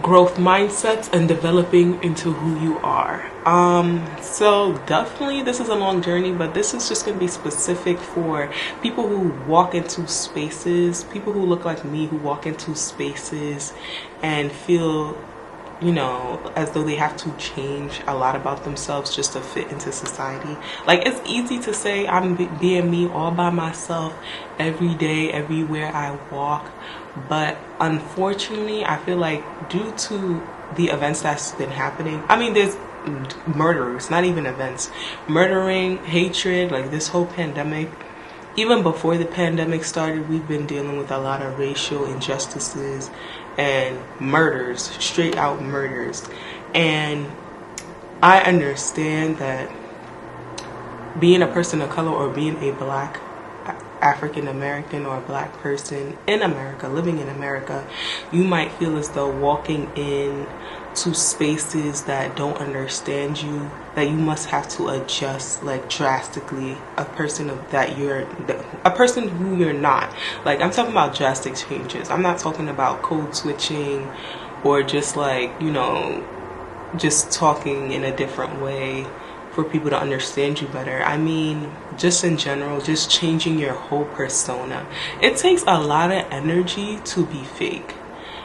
growth mindsets and developing into who you are. So definitely this is a long journey, but this is just going to be specific for people who walk into spaces, people who look like me, who walk into spaces and feel, you know, as though they have to change a lot about themselves just to fit into society. Like, it's easy to say I'm being me all by myself every day, everywhere I walk, but unfortunately I feel like due to the events that's been happening, I mean, there's murderers, not even events, murdering, hatred, like this whole pandemic. Even before the pandemic started, we've been dealing with a lot of racial injustices and murders, straight out murders. And I understand that being a person of color or being a black African American or a black person in America, living in America, you might feel as though walking in to spaces that don't understand you, that you must have to adjust like drastically. A person who you're not. Like, I'm talking about drastic changes. I'm not talking about code switching or just like, you know, just talking in a different way for people to understand you better. I mean, just in general, just changing your whole persona. It takes a lot of energy to be fake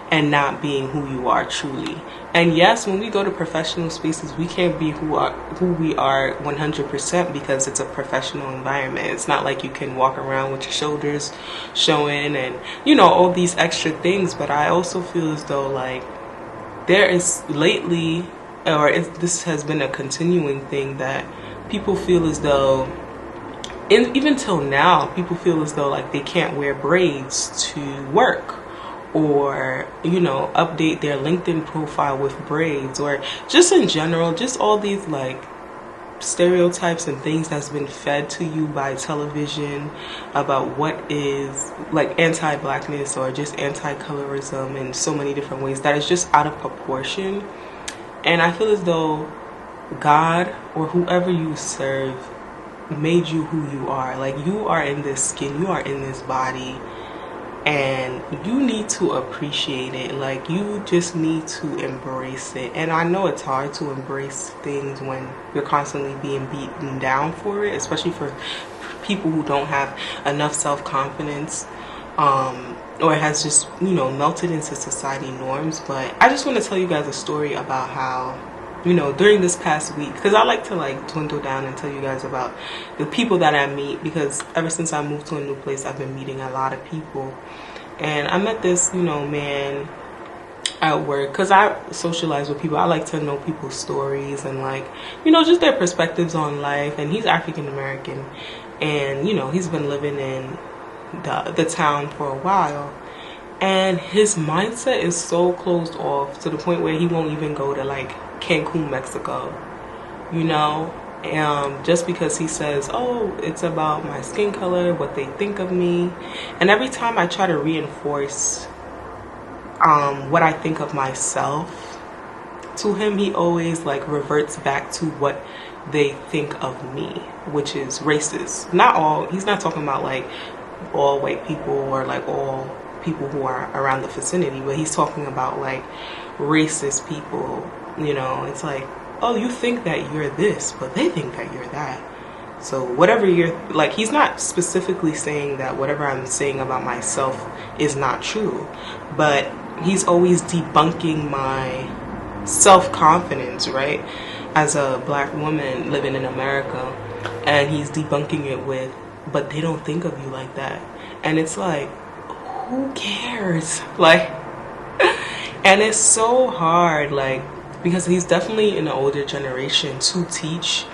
and not being who you are truly. And yes, when we go to professional spaces, we can't be who we are 100% because it's a professional environment. It's not like you can walk around with your shoulders showing and, you know, all these extra things. But I also feel as though like there is lately, this has been a continuing thing, that people feel as though, even till now, people feel as though like they can't wear braids to work, or, you know, update their LinkedIn profile with braids, or just in general, just all these like stereotypes and things that's been fed to you by television about what is like anti-blackness or just anti-colorism in so many different ways that is just out of proportion. And I feel as though God or whoever you serve made you who you are. Like, you are in this skin, you are in this body, and you need to appreciate it. Like, you just need to embrace it. And I know it's hard to embrace things when you're constantly being beaten down for it, especially for people who don't have enough self-confidence, or has just, you know, melted into society norms. But I just want to tell you guys a story about how, you know, during this past week, because I like to like dwindle down and tell you guys about the people that I meet, because ever since I moved to a new place, I've been meeting a lot of people. And I met this, you know, man at work, because I socialize with people. I like to know people's stories and, like, you know, just their perspectives on life. And he's African American, and, you know, he's been living in the town for a while, and his mindset is so closed off to the point where he won't even go to like Cancun, Mexico, you know, just because he says, oh, it's about my skin color, what they think of me. And every time I try to reinforce what I think of myself to him, he always like reverts back to what they think of me, which is racist. Not all, he's not talking about like all white people or like all people who are around the vicinity, but he's talking about like racist people. You know, it's like, oh, you think that you're this, but they think that you're that. So whatever you're like, he's not specifically saying that whatever I'm saying about myself is not true, but he's always debunking my self-confidence, right, as a black woman living in America. And he's debunking it with, but they don't think of you like that. And it's like, who cares? Like, and it's so hard, like, because he's definitely in an older generation to teach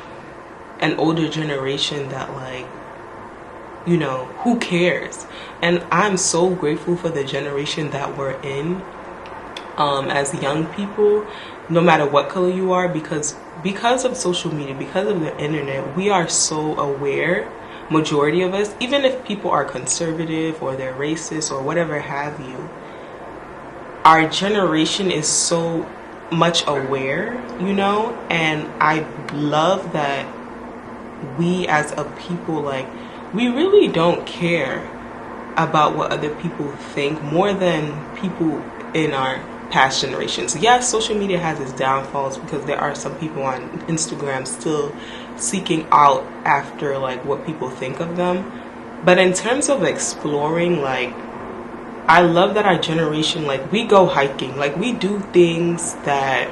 an older generation that, like, you know, who cares? And I'm so grateful for the generation that we're in, as young people, no matter what color you are, because of social media, because of the internet, we are so aware, majority of us, even if people are conservative or they're racist or whatever have you, our generation is so much aware, you know. And I love that we as a people, like, we really don't care about what other people think more than people in our past generations. Yes, social media has its downfalls because there are some people on Instagram still seeking out after like what people think of them. But in terms of exploring, like, I love that our generation, like, we go hiking, like, we do things that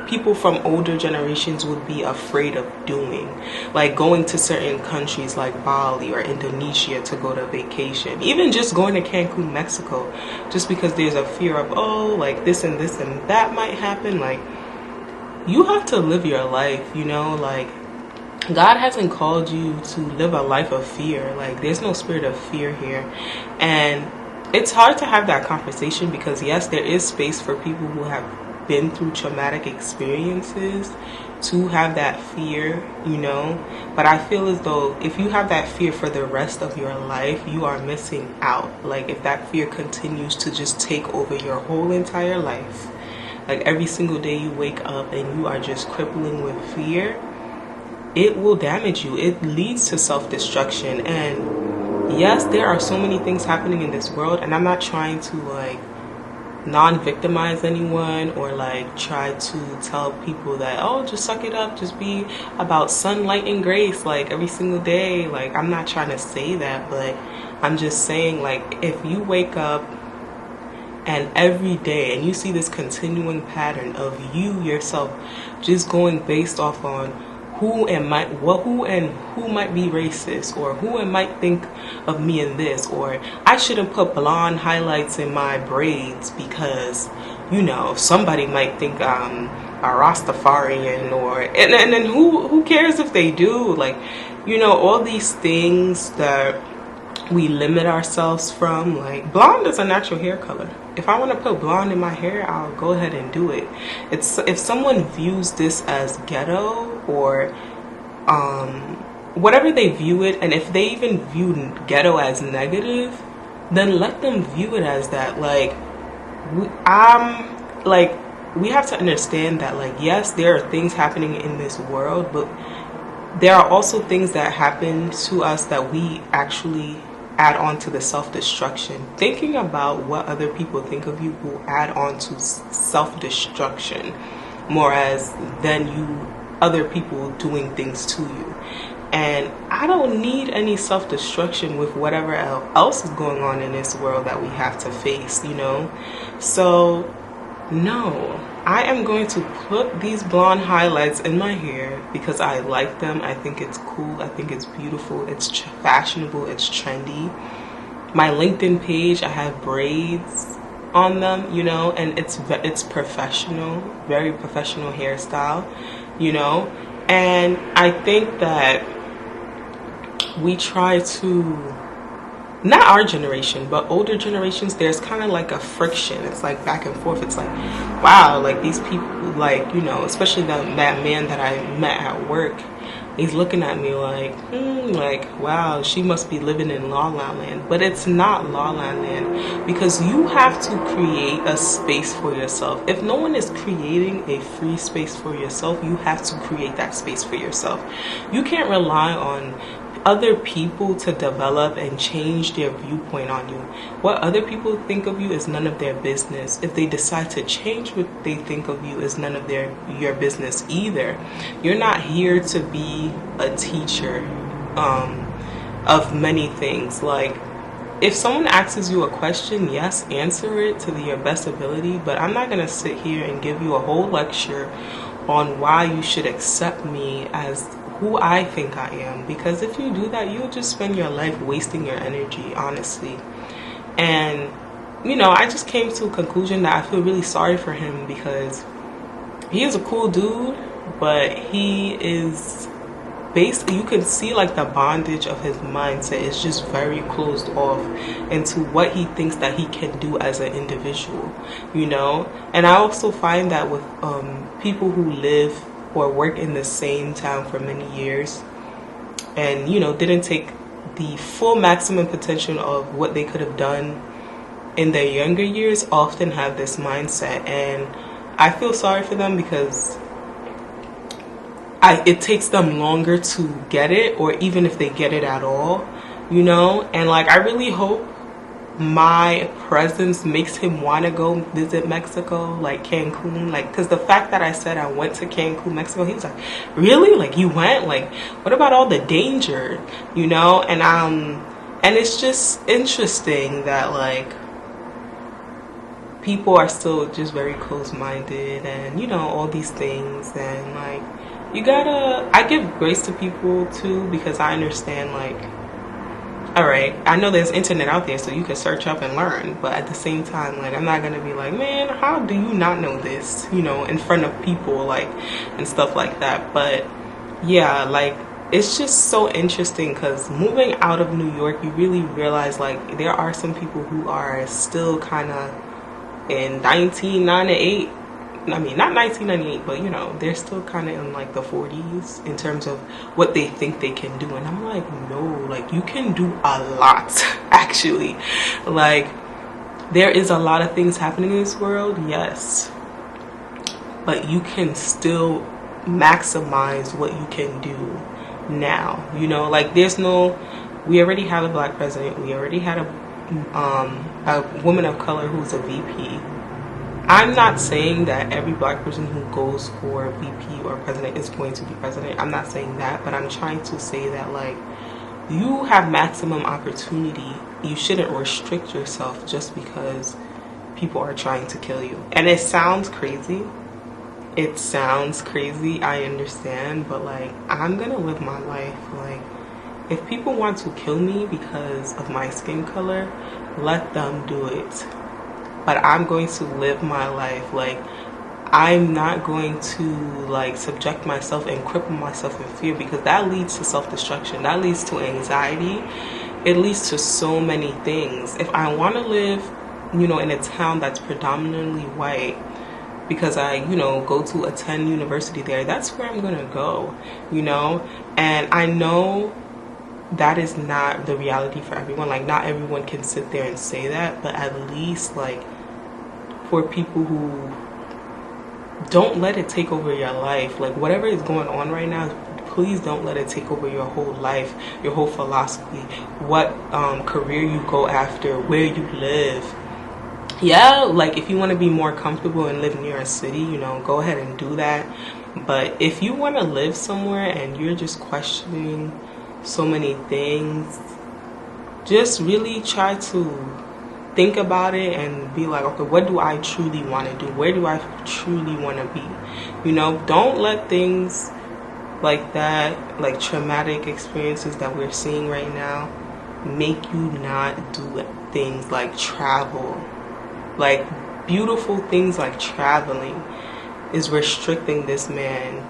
people from older generations would be afraid of doing, like going to certain countries like Bali or Indonesia to go to vacation, even just going to Cancun, Mexico, just because there's a fear of, oh, like this and that might happen. Like, you have to live your life, you know, like, God hasn't called you to live a life of fear. Like, there's no spirit of fear here. And it's hard to have that conversation because yes, there is space for people who have been through traumatic experiences to have that fear, you know. But I feel as though if you have that fear for the rest of your life, you are missing out. Like, if that fear continues to just take over your whole entire life, like every single day you wake up and you are just crippling with fear, it will damage you. It leads to self-destruction. And yes, there are so many things happening in this world, and I'm not trying to like non-victimize anyone or like try to tell people that, oh, just suck it up, just be about sunlight and grace like every single day. Like, I'm not trying to say that, but I'm just saying, like, if you wake up and every day and you see this continuing pattern of you yourself just going based off on who might be racist, or who might think of me in this, or I shouldn't put blonde highlights in my braids because, you know, somebody might think I'm a Rastafarian, or and then who cares if they do? Like, you know, all these things that we limit ourselves from. Like, blonde is a natural hair color. If I want to put blonde in my hair, I'll go ahead and do it. It's if someone views this as ghetto or whatever they view it, and if they even view ghetto as negative, then let them view it as that. Like, we have to understand that, like, yes, there are things happening in this world, but there are also things that happen to us that we actually add on to the self-destruction. Thinking about what other people think of you will add on to self-destruction more as than you other people doing things to you. And I don't need any self-destruction with whatever else is going on in this world that we have to face, you know. So no, I am going to put these blonde highlights in my hair because I like them. I think it's cool. I think it's beautiful. It's fashionable. It's trendy. My LinkedIn page, I have braids on them, you know, and it's professional, very professional hairstyle, you know. And I think that we try to, not our generation, but older generations, there's kind of like a friction. It's like back and forth. It's like, wow, like these people, like, you know, especially that man that I met at work, he's looking at me like, like, wow, she must be living in La La Land. But it's not La La Land, because you have to create a space for yourself. If no one is creating a free space for yourself, you have to create that space for yourself. You can't rely on other people to develop and change their viewpoint on you. What other people think of you is none of their business. If they decide to change what they think of you, is none of your business either. You're not here to be a teacher of many things. Like, if someone asks you a question, yes, answer it to your best ability, but I'm not gonna sit here and give you a whole lecture on why you should accept me as who I think I am, because if you do that, you'll just spend your life wasting your energy, honestly. And, you know, I just came to a conclusion that I feel really sorry for him, because he is a cool dude, but he is basically, you can see like the bondage of his mindset is just very closed off into what he thinks that he can do as an individual, you know. And I also find that with people who live or work in the same town for many years and, you know, didn't take the full maximum potential of what they could have done in their younger years, often have this mindset. And I feel sorry for them, because it takes them longer to get it, or even if they get it at all, you know. And like, I really hope my presence makes him want to go visit Mexico, like Cancun, like, because the fact that I said I went to Cancun, Mexico, he was like, really? Like, you went? Like, what about all the danger, you know? And it's just interesting that, like, people are still just very close-minded and, you know, all these things. And, like, you gotta, I give grace to people too, because I understand, like, all right, I know there's internet out there so you can search up and learn, but at the same time, like, I'm not gonna be like, man, how do you not know this, you know, in front of people, like, and stuff like that. But yeah, like, it's just so interesting because moving out of New York, you really realize, like, there are some people who are still kind of in 1998. I mean, not 1998, but, you know, they're still kind of in, like, the 40s in terms of what they think they can do. And I'm like, no, like, you can do a lot, actually. Like, there is a lot of things happening in this world, yes. But you can still maximize what you can do now, you know? Like, there's no, we already have a black president. We already had a woman of color who's a VP. I'm not saying that every black person who goes for VP or president is going to be president. I'm not saying that, but I'm trying to say that, like, you have maximum opportunity. You shouldn't restrict yourself just because people are trying to kill you. And it sounds crazy. It sounds crazy, I understand, but, like, I'm gonna live my life. Like, if people want to kill me because of my skin color, let them do it. But I'm going to live my life. Like, I'm not going to, like, subject myself and cripple myself in fear, because that leads to self-destruction. That leads to anxiety. It leads to so many things. If I want to live, you know, in a town that's predominantly white, because I, you know, go to attend university there, that's where I'm going to go, you know? And I know that is not the reality for everyone. Like, not everyone can sit there and say that, but at least, like, for people who don't let it take over your life, like, whatever is going on right now, please don't let it take over your whole life, your whole philosophy, what career you go after, where you live. Yeah, like, if you want to be more comfortable and live near a city, you know, go ahead and do that. But if you want to live somewhere and you're just questioning so many things, just really try to think about it and be like, okay, what do I truly want to do? Where do I truly want to be? You know, don't let things like that, like traumatic experiences that we're seeing right now, make you not do things like travel. Like, beautiful things like traveling is restricting this man,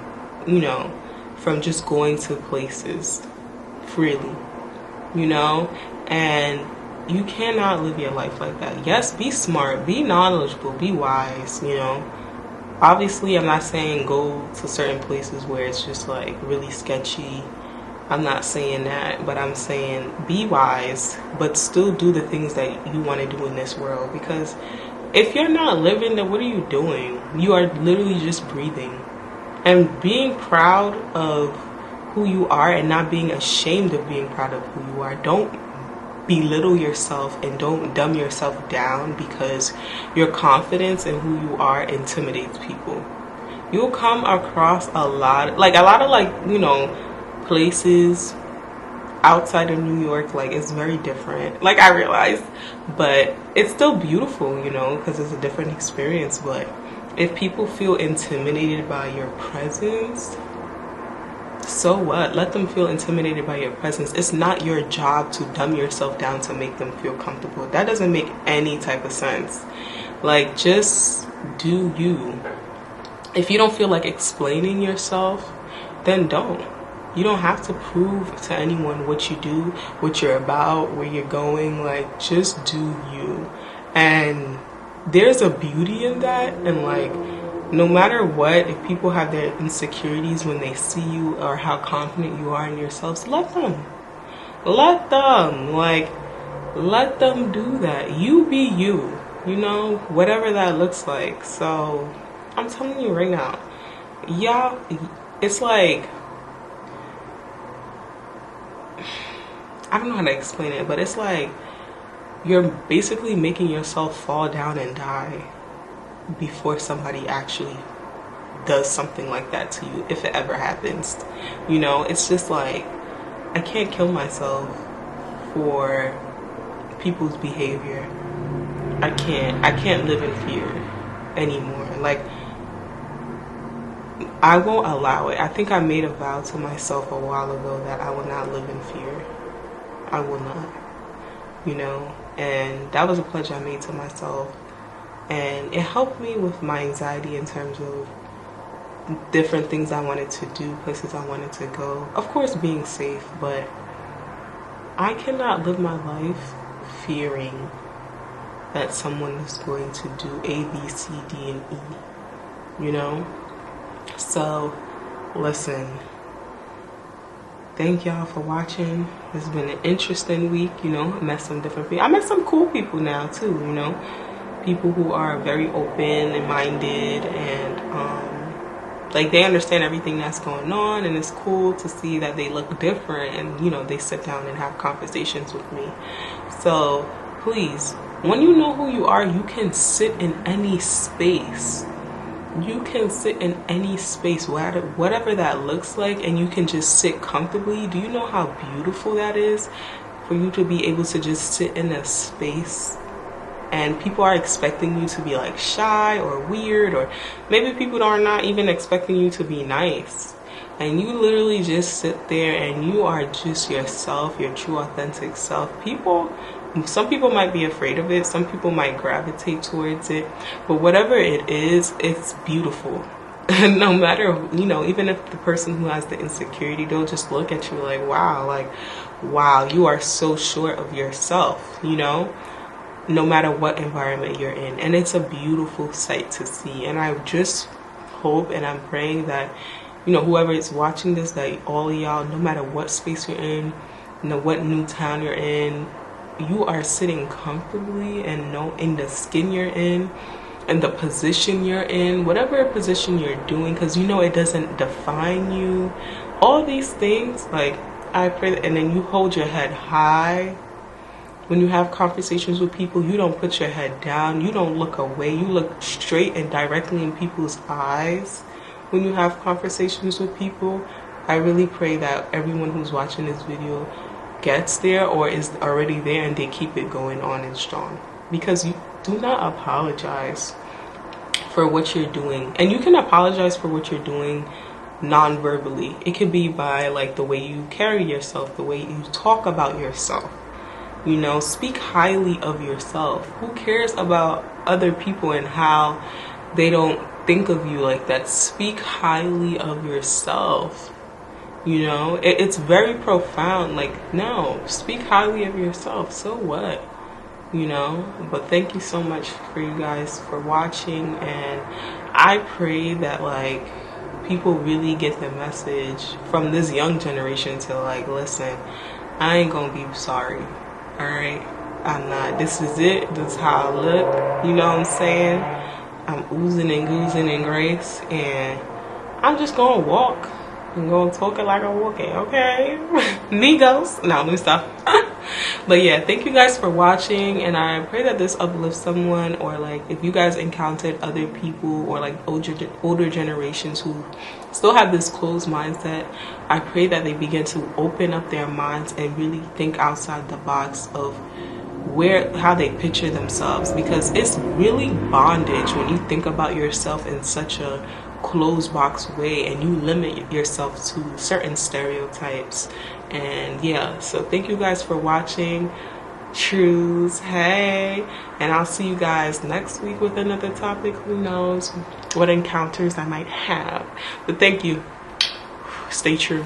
you know, from just going to places freely, you know? And you cannot live your life like that. Yes, be smart, be knowledgeable, be wise, you know? Obviously, I'm not saying go to certain places where it's just, like, really sketchy. I'm not saying that, but I'm saying be wise, but still do the things that you want to do in this world. Because if you're not living, then what are you doing? You are literally just breathing. And being proud of who you are and not being ashamed of being proud of who you are. Don't belittle yourself and don't dumb yourself down because your confidence in who you are intimidates people. You'll come across a lot of, like, you know, places outside of New York, like, it's very different, like, I realize, but it's still beautiful, you know, because it's a different experience. But if people feel intimidated by your presence, so what? Let them feel intimidated by your presence. It's not your job to dumb yourself down to make them feel comfortable. That doesn't make any type of sense. Like, just do you. If you don't feel like explaining yourself, then don't. You don't have to prove to anyone what you do, what you're about, where you're going. Like, just do you. And there's a beauty in that. And, like, no matter what, if people have their insecurities when they see you or how confident you are in yourselves, let them. Let them. Like, let them do that. You be you, you know, whatever that looks like. So, I'm telling you right now, y'all, it's like, I don't know how to explain it, but it's like, you're basically making yourself fall down and die before somebody actually does something like that to you, if it ever happens. You know, it's just like, I can't kill myself for people's behavior. I can't live in fear anymore. Like, I won't allow it. I think I made a vow to myself a while ago that I will not live in fear. I will not, you know, and that was a pledge I made to myself, and it helped me with my anxiety in terms of different things I wanted to do, places I wanted to go. Of course, being safe, but I cannot live my life fearing that someone is going to do A, B, C, D, and E, you know? So, listen, thank y'all for watching. It's been an interesting week, you know. I met some different people. I met some cool people now, too, you know? People who are very open and minded, and, like, they understand everything that's going on, and it's cool to see that they look different, and, you know, they sit down and have conversations with me. So, please, when you know who you are, you can sit in any space. You can sit in any space, whatever that looks like, and you can just sit comfortably. Do you know how beautiful that is? For you to be able to just sit in a space, and people are expecting you to be like shy or weird, or maybe people are not even expecting you to be nice, and you literally just sit there and you are just yourself, your true authentic self. Some people might be afraid of it, some people might gravitate towards it, but whatever it is, it's beautiful. No matter, you know, even if the person who has the insecurity, they'll just look at you like, wow, you are so sure of yourself, you know, no matter what environment you're in. And it's a beautiful sight to see. And I just hope and I'm praying that, you know, whoever is watching this, that all of y'all, no matter what space you're in, you know, what new town you're in, you are sitting comfortably and know in the skin you're in and the position you're in, whatever position you're doing, because you know it doesn't define you. All these things, like, I pray that, and then you hold your head high. When you have conversations with people, you don't put your head down, you don't look away, you look straight and directly in people's eyes. When you have conversations with people, I really pray that everyone who's watching this video gets there or is already there, and they keep it going on and strong, because you do not apologize for what you're doing. And you can apologize for what you're doing non-verbally. It could be by like the way you carry yourself, the way you talk about yourself, you know. Speak highly of yourself. Who cares about other people and how they don't think of you like that? Speak highly of yourself. You know, it's very profound. Like, no, speak highly of yourself. So what? You know, but thank you so much for you guys for watching. And I pray that, like, people really get the message from this young generation to, like, listen, I ain't gonna be sorry. All right? I'm not. This is it. This is how I look. You know what I'm saying? I'm oozing and goozing in grace. And I'm just gonna walk. I'm going to talk it like I'm walking, okay? Migos. No, let me stop. But yeah, thank you guys for watching, and I pray that this uplifts someone, or like if you guys encountered other people or like older generations who still have this closed mindset, I pray that they begin to open up their minds and really think outside the box of how they picture themselves, because it's really bondage when you think about yourself in such a closed box way and you limit yourself to certain stereotypes. And yeah, so thank you guys for watching. Trues, hey, and I'll see you guys next week with another topic. Who knows what encounters I might have, but thank you. Stay true.